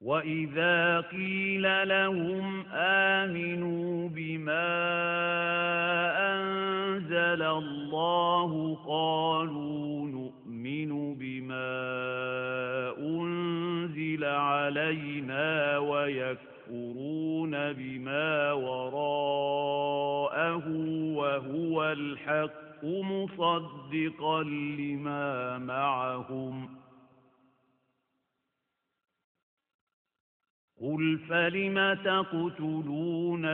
وَإِذَا قِيلَ لَهُمْ آمِنُوا بِمَا أَنزَلَ اللَّهُ قَالُوا نُؤْمِنُ بِمَا أُنزِلَ عَلَيْنَا وَيَكْفُرُونَ بِمَا وَرَاءَهُ وَهُوَ الْحَقُّ مُصَدِّقًا لِمَا مَعَهُمْ قُلْ فَلِمَ تَقْتُلُونَ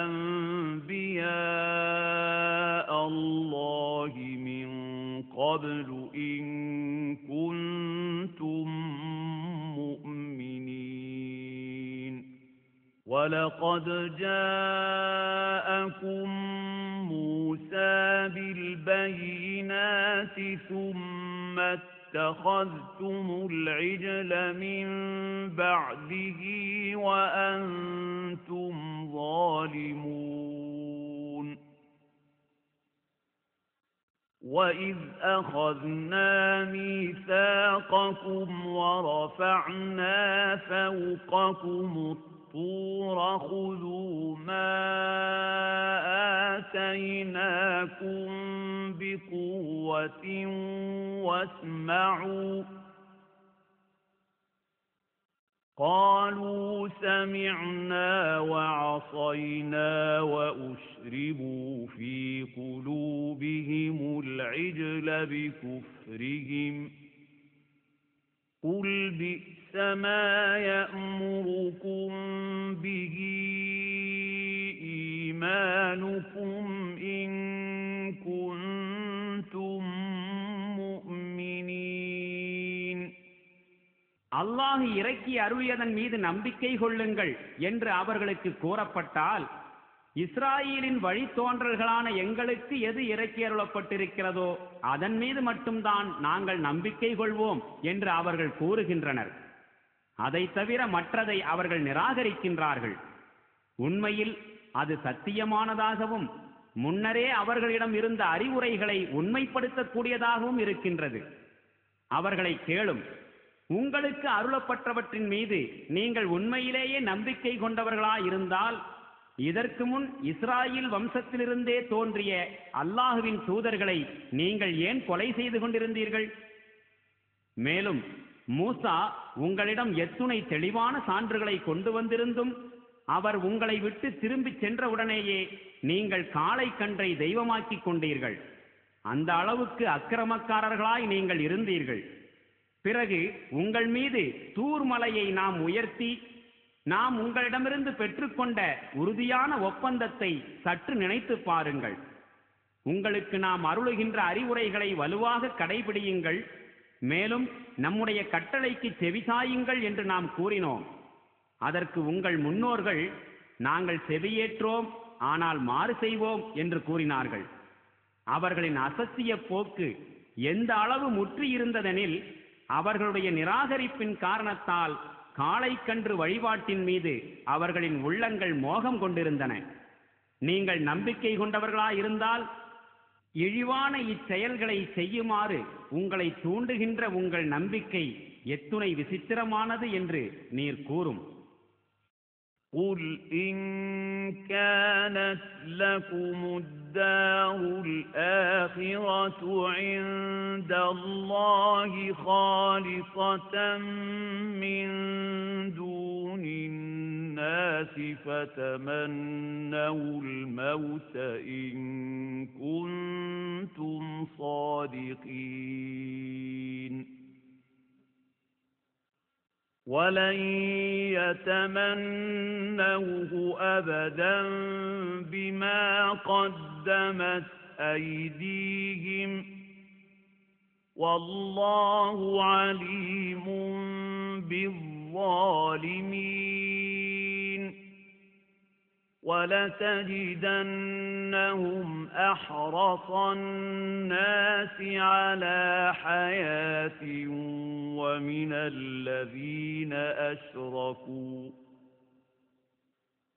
أَنبِيَاءَ اللَّهِ مِن قَبْلُ إِن كُنتُم مُّؤْمِنِينَ وَلَقَدْ جَاءَكُم مُوسَىٰ بِالْبَيِّنَاتِ ثُمَّ اتَّخَذْتُمُ الْعِجْلَ مِن بَعْدِهِ وَأَنتُمْ ظَالِمُونَ وَإِذْ أَخَذْنَا مِيثَاقَكُمْ وَرَفَعْنَا فَوْقَكُمُ الطُّورَ خُذُوا مَا آتَيْنَاكُمْ بِقُوَّةٍ وَاسْمَعُوا قَالُوا سَمِعْنَا وَعَصَيْنَا وَأُشْرِبُوا فِي قُلُوبِهِمُ الْعِجْلَ بِكُفْرِهِمْ قُلْ بِئْسَ مَا يَأْمُرُكُم بِهِ إِيمَانُكُمْ إِن كُنتُم مُّؤْمِنِينَ அல்லாஹ் இறக்கி அருளியதன் மீது நம்பிக்கை கொள்ளுங்கள் என்று அவர்களுக்கு கூறப்பட்டால், இஸ்ராயேலின் வழித்தோன்றல்களான எங்களுக்கு எது இறக்கி அருளப்பட்டிருக்கிறதோ அதன் மீது மட்டும்தான் நாங்கள் நம்பிக்கை கொள்வோம் என்று அவர்கள் கூறுகின்றனர். அதை தவிர மற்றதை அவர்கள் நிராகரிக்கின்றார்கள். உண்மையில் அது சத்தியமானதாகவும் முன்னரே அவர்களிடம் இருந்த அறிவுரைகளை உண்மைப்படுத்தக்கூடியதாகவும் இருக்கின்றது. அவர்களை கேளும், உங்களுக்கு அருளப்பட்டவற்றின் மீது நீங்கள் உண்மையிலேயே நம்பிக்கை கொண்டவர்களாயிருந்தால், இதற்கு முன் இஸ்ராயேல் வம்சத்திலிருந்தே தோன்றிய அல்லாஹுவின் தூதர்களை நீங்கள் ஏன் கொலை செய்து கொண்டிருந்தீர்கள்? மேலும் மூசா உங்களிடம் எத்துணை தெளிவான சான்றுகளை கொண்டு வந்திருந்தும் அவர் உங்களை விட்டு திரும்பிச் சென்றவுடனேயே நீங்கள் காளை கன்றை தெய்வமாக்கிக் கொண்டீர்கள். அந்த அளவுக்கு அக்கிரமக்காரர்களாய் நீங்கள் இருந்தீர்கள். பிறகு உங்கள் மீது தூர் மலையை நாம் உயர்த்தி, நாம் உங்களிடமிருந்து பெற்றுக்கொண்ட உறுதியான ஒப்பந்தத்தை சற்று நினைத்து பாருங்கள். உங்களுக்கு நாம் அருளுகின்ற அறிவுரைகளை வலுவாக கடைபிடியுங்கள், மேலும் நம்முடைய கட்டளைக்கு செவிசாயுங்கள் என்று நாம் கூறினோம். அதற்கு உங்கள் முன்னோர்கள், நாங்கள் செவியேற்றோம், ஆனால் மாறு செய்வோம் என்று கூறினார்கள். அவர்களின் அசத்திய போக்கு எந்த அளவு முற்றியிருந்ததெனில், அவர்களுடைய நிராகரிப்பின் காரணத்தால் காளைக்கன்று வழிபாட்டின் மீது அவர்களின் உள்ளங்கள் மோகம் கொண்டிருந்தன. நீங்கள் நம்பிக்கை கொண்டவர்களாயிருந்தால் இழிவான இச்செயல்களை செய்யுமாறு உங்களை தூண்டுகின்ற உங்கள் நம்பிக்கை எத்துணை விசித்திரமானது என்று நீர் கூறும். قُلْ إِن كَانَتْ لَكُمُ الدَّارُ الْآخِرَةُ عِندَ اللَّهِ خَالِصَةً مِّن دُونِ النَّاسِ فَتَمَنَّوُا الْمَوْتَ إِن كُنتُمْ صَادِقِينَ وَلَن يَتَمَنَّوْهُ أَبَدًا بِمَا قَدَّمَتْ أَيْدِيهِمْ وَاللَّهُ عَلِيمٌ بِالظَّالِمِينَ وَلَتَجِدَنَّهُمْ أَحْرَصَ النَّاسِ عَلَى حَيَاةٍ وَمِنَ الَّذِينَ أَشْرَكُوا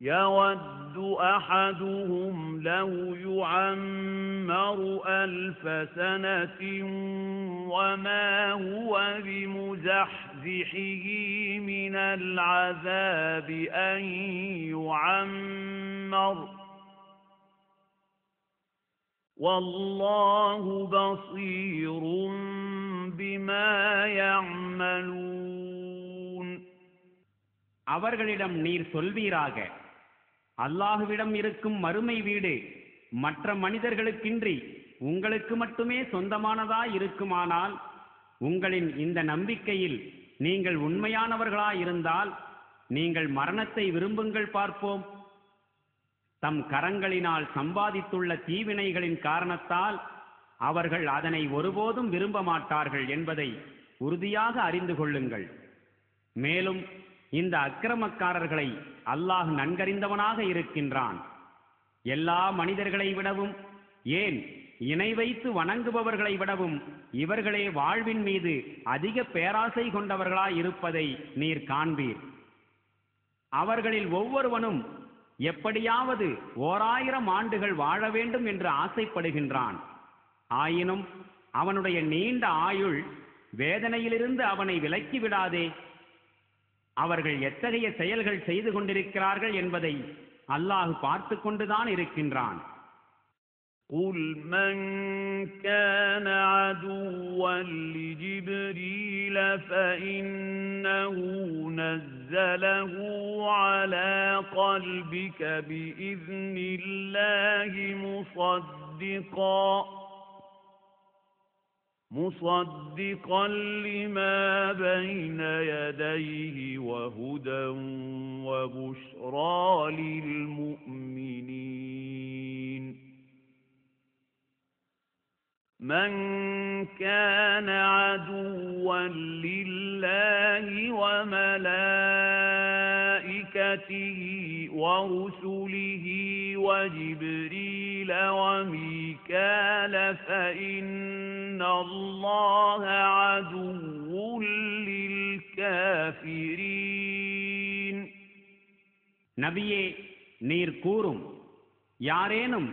يود أحدهم لو يعمر 1000 سنة وما هو بمزحزحه من العذاب أن يعمر والله بصير بما يعملون. அவர்களிடம் நீர் சொல்வீராக, அல்லாஹுவிடம் இருக்கும் மறுமை வீடு மற்ற மனிதர்களுக்கின்றி உங்களுக்கு மட்டுமே சொந்தமானதாய் இருக்குமானால், உங்களின் இந்த நம்பிக்கையில் நீங்கள் உண்மையானவர்களாயிருந்தால் நீங்கள் மரணத்தை விரும்புங்கள் பார்ப்போம். தம் கரங்களினால் சம்பாதித்துள்ள தீவினைகளின் காரணத்தால் அவர்கள் அதனை ஒருபோதும் விரும்ப மாட்டார்கள் என்பதை உறுதியாக அறிந்து கொள்ளுங்கள். மேலும் இந்த அக்கிரமக்காரர்களை அல்லாஹ் நன்கறிந்தவனாக இருக்கின்றான். எல்லா மனிதர்களை விடவும், ஏன் இணை வைத்து வணங்குபவர்களை விடவும் இவர்களே வாழ்வின் மீது அதிக பேராசை கொண்டவர்களாயிருப்பதை நீர் காண்பீர். அவர்களில் ஒவ்வொருவனும் எப்படியாவது 1000 ஆண்டுகள் வாழ வேண்டும் என்று ஆசைப்படுகின்றான். ஆயினும் அவனுடைய நீண்ட ஆயுள் வேதனையிலிருந்து அவனை விலக்கிவிடாதே. அவர்கள் எத்தகைய செயல்கள் செய்து கொண்டிருக்கிறார்கள் என்பதை அல்லாஹ் பார்த்து கொண்டுதான் இருக்கின்றான். قُلْ مَنْ كَانَ عَدُوًّا لِجِبْرِيلَ فَإِنَّهُ نَزَّلَهُ عَلَى قَلْبِكَ بِإِذْنِ اللَّهِ مُصَدِّقًا لِمَا بَيْنَ يَدَيْهِ وَهُدًى وَبُشْرَى لِلْمُؤْمِنِينَ. مَنْ كَانَ عَدُوًّا لِلَّهِ وَمَلَائِكَتِهِ وَرُسُلِهِ وَجِبْرِيلَ وَمِيكَالَ فَإِنَّ اللَّهَ عَدُوٌّ لِلْكَافِرِينَ. நபியே, நீர் கூறும், யாரேனும்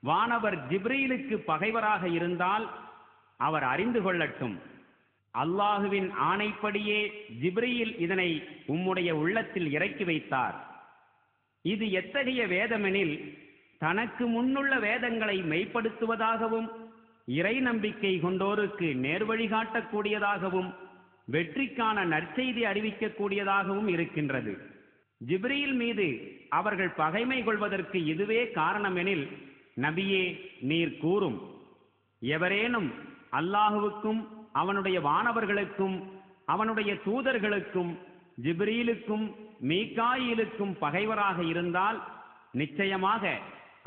வானவர் ஜிப்ரீலுக்கு பகைவராக இருந்தால் அவர் அறிந்து கொள்ளட்டும், அல்லாஹுவின் ஆணைப்படியே ஜிப்ரீல் இதனை உம்முடைய உள்ளத்தில் இறக்கி வைத்தார். இது எத்தகைய வேதமெனில், தனக்கு முன்னுள்ள வேதங்களை மெய்ப்படுத்துவதாகவும் இறை நம்பிக்கை கொண்டோருக்கு நேர்வழி காட்டக்கூடியதாகவும் வெற்றிக்கான நற்செய்தி அறிவிக்கக்கூடியதாகவும் இருக்கின்றது. ஜிப்ரீல் மீது அவர்கள் பகைமை கொள்வதற்கு இதுவே காரணமெனில், நபியே நீர் கூறும், எவரேனும் அல்லாஹுவுக்கும் அவனுடைய வானவர்களுக்கும் அவனுடைய தூதர்களுக்கும் ஜிப்ரீலுக்கும் மீகாயிலுக்கும் பகைவராக இருந்தால் நிச்சயமாக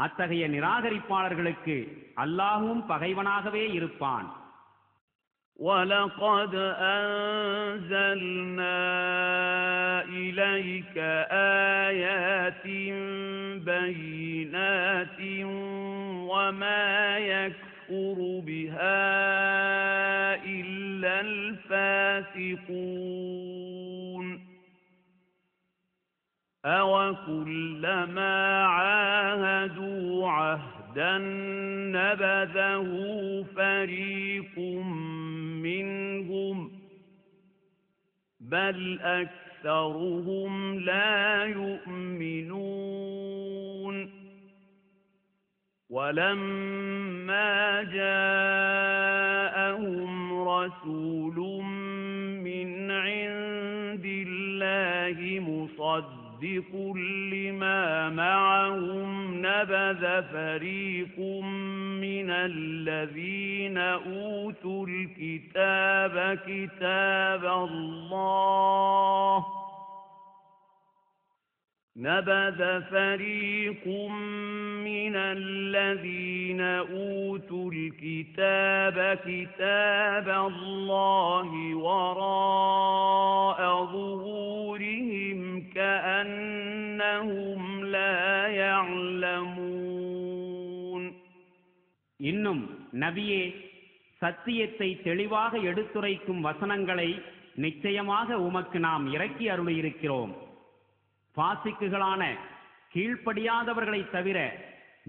அத்தகைய நிராகரிப்பாளர்களுக்கு அல்லாஹுவும் பகைவனாகவே இருப்பான். وَلَقَدْ أَنزَلْنَا إِلَيْكَ آيَاتٍ بَيِّنَاتٍ وَمَا يَكْفُرُ بِهَا إِلَّا الْفَاسِقُونَ. أَوَكُلَّمَا عَاهَدُوا عَهْدًا نَبَذَهُ فَرِيقٌ مِّنْهُمْ بَلْ أَكْثَرُهُمْ لَا يُؤْمِنُونَ. وَلَمَّا جَاءَهُمْ رَسُولٌ مِّنْ عِندِ اللَّهِ مُصَدِّقٌ لِمَا مَعَهُمْ نَبَذَ فَرِيقٌ مِّنَ الَّذِينَ أُوتُوا الْكِتَابَ كِتَابَ اللَّهِ نَبَذَ فَرِيقٌ مِّنَ الَّذِينَ أُوتُوا الْكِتَابَ كِتَابَ اللَّهِ وَرَاءَ ظُهُورِهِمْ كَأَنَّهُمْ لَا يَعْلَمُونَ. இன்னும் நபியே, சத்தியத்தை தெளிவாக எடுத்துரைக்கும் வசனங்களை நிச்சயமாக உமக்கு நாம் இறக்கி அருளியிருக்கிறோம். பாசிக்குகளான கீழ்ப்படியாதவர்களை தவிர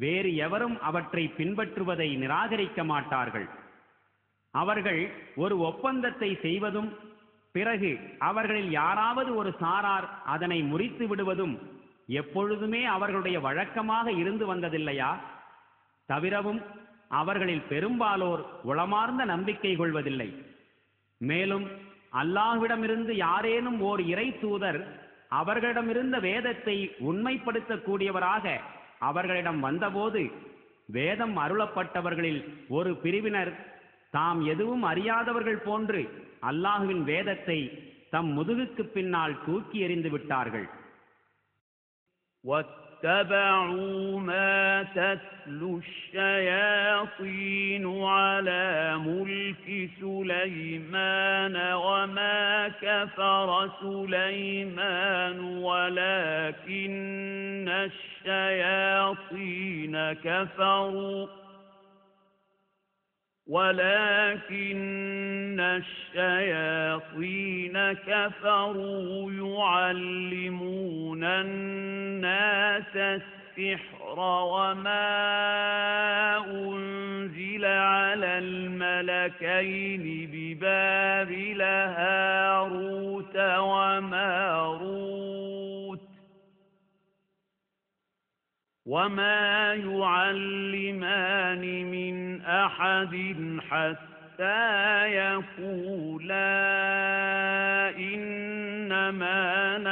வேறு எவரும் அவற்றை பின்பற்றுவதை நிராகரிக்க மாட்டார்கள். அவர்கள் ஒரு ஒப்பந்தத்தை செய்வதும் பிறகு அவர்களில் யாராவது ஒரு சாரார் அதனை முறித்து விடுவதும் எப்பொழுதுமே அவர்களுடைய வழக்கமாக இருந்து வந்ததில்லையா? தவிரவும் அவர்களில் பெரும்பாலோர் உளமார்ந்த நம்பிக்கை கொள்வதில்லை. மேலும் அல்லாஹ்விடமிருந்து யாரேனும் ஓர் இறை தூதர் அவர்களிடமிருந்த வேதத்தை உண்மைப்படுத்தக்கூடியவராக அவர்களிடம் வந்தபோது வேதம் அருளப்பட்டவர்களில் ஒரு பிரிவினர் தாம் எதுவும் அறியாதவர்கள் போன்று அல்லாஹ்வின் வேதத்தை தம் முதுகுக்கு பின்னால் தூக்கி எறிந்து விட்டார்கள். واتبعوا ما تتلو الشياطين على ملك سليمان وما كفر سليمان ولكن الشياطين كفروا يعلمون الناس السحر وما أنزل على الملكين ببابل هاروت وماروت وما يعلمان من أحد حتى يقولا إنما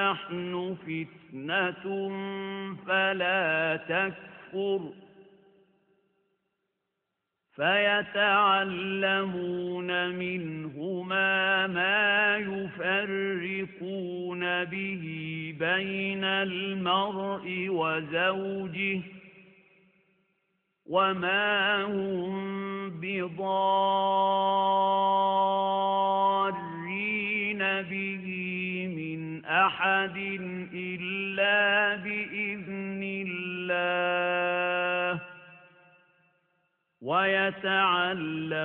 نحن فتنة فلا تكفر فيتعلمون منهما ما يفرقون به بين المرء وزوجه وما هم بضارين به من أحد إلا بإذن الله ويتعلمون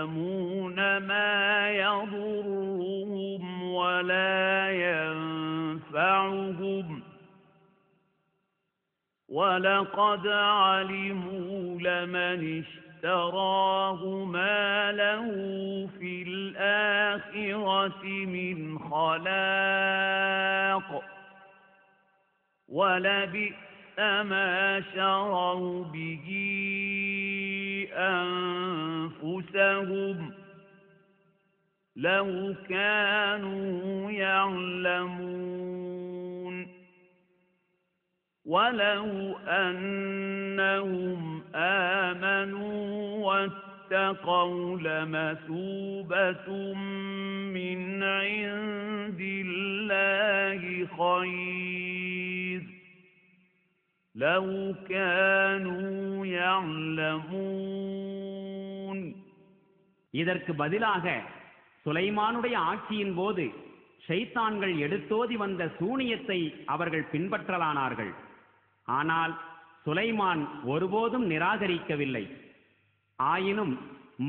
ما يضرهم ولا ينفعهم وَلَقَدْ عَلِمُوا لَمَنِ اشْتَرَاهُ مَا لَهُ فِي الْآخِرَةِ مِنْ خَلَاقٍ وَلَبِئْسَ مَا شَرَوْا بِهِ أَنفُسَهُمْ لَوْ كَانُوا يَعْلَمُونَ وَلَوْ أَنَّهُمْ آمَنُوا وَاتَّقَوْا لَمَثُوبَةٌ مِّنْ عِندِ اللَّهِ خَيْرٌ لَوْ كَانُوا يَعْلَمُونَ. இதற்கு பதிலாக சுலைமானுடைய ஆட்சியின் போது ஷைத்தான்கள் எடுத்தோதி வந்த சூனியத்தை அவர்கள் பின்பற்றலானார்கள். ஆனால் சுலைமான் ஒருபோதும் நிராகரிக்கவில்லை. ஆயினும்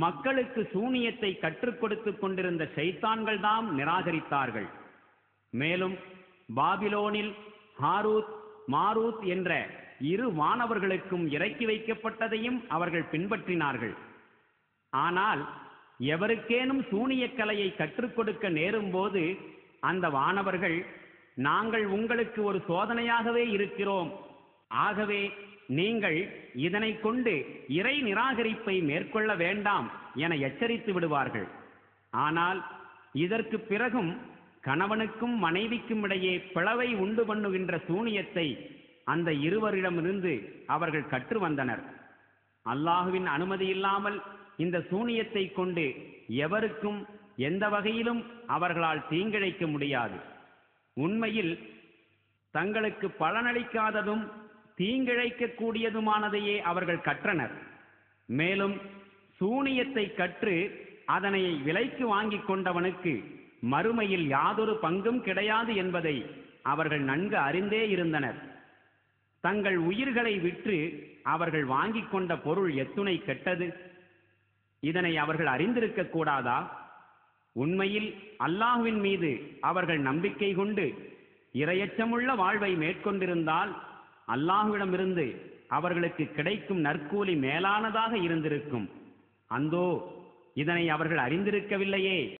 மக்களுக்கு சூனியத்தை கற்றுக் கொடுத்துக் கொண்டிருந்த ஷைத்தான்கள் தாம் நிராகரித்தார்கள். மேலும் பாபிலோனில் ஹாரூத் மாரூத் என்ற இரு வானவர்களுக்கும் இறக்கி வைக்கப்பட்டதையும் அவர்கள் பின்பற்றினார்கள். ஆனால் எவருக்கேனும் சூனியக்கலையை கற்றுக் கொடுக்க நேரும்போது அந்த வானவர்கள், நாங்கள் உங்களுக்கு ஒரு சோதனையாகவே இருக்கிறோம், ஆகவே நீங்கள் இதனை கொண்டு இறை நிராகரிப்பை மேற்கொள்ள வேண்டாம் என எச்சரித்து விடுவார்கள். ஆனால் இதற்கு பிறகும் கணவனுக்கும் மனைவிக்கும் இடையே பிளவை உண்டு பண்ணுகின்ற சூனியத்தை அந்த இருவரிடமிருந்து அவர்கள் கற்று வந்தனர். அல்லாஹுவின் அனுமதி இல்லாமல் இந்த சூனியத்தை கொண்டு எவருக்கும் எந்த வகையிலும் அவர்களால் தீங்கிழைக்க முடியாது. உண்மையில் தங்களுக்கு பலனளிக்காததும் தீங்கிழைக்கக்கூடியதுமானதையே அவர்கள் கற்றனர். மேலும் சூனியத்தை கற்று அதனை விலைக்கு வாங்கிக் கொண்டவனுக்கு மறுமையில் யாதொரு பங்கும் கிடையாது என்பதை அவர்கள் நன்கு அறிந்தே இருந்தனர். தங்கள் உயிர்களை விற்று அவர்கள் வாங்கிக் கொண்ட பொருள் எத்துணை கெட்டது! இதனை அவர்கள் அறிந்திருக்க கூடாதா? உண்மையில் அல்லாஹ்வின் மீது அவர்கள் நம்பிக்கை கொண்டு இரையச்சமுள்ள வாழ்வை மேற்கொண்டிருந்தால் அல்லாஹ்விடமிருந்து அவர்களுக்கு கிடைக்கும் நற்கூலி மேலானதாக இருந்திருக்கும். அந்தோ இதனை அவர்கள் அறிந்திருக்கவில்லையே.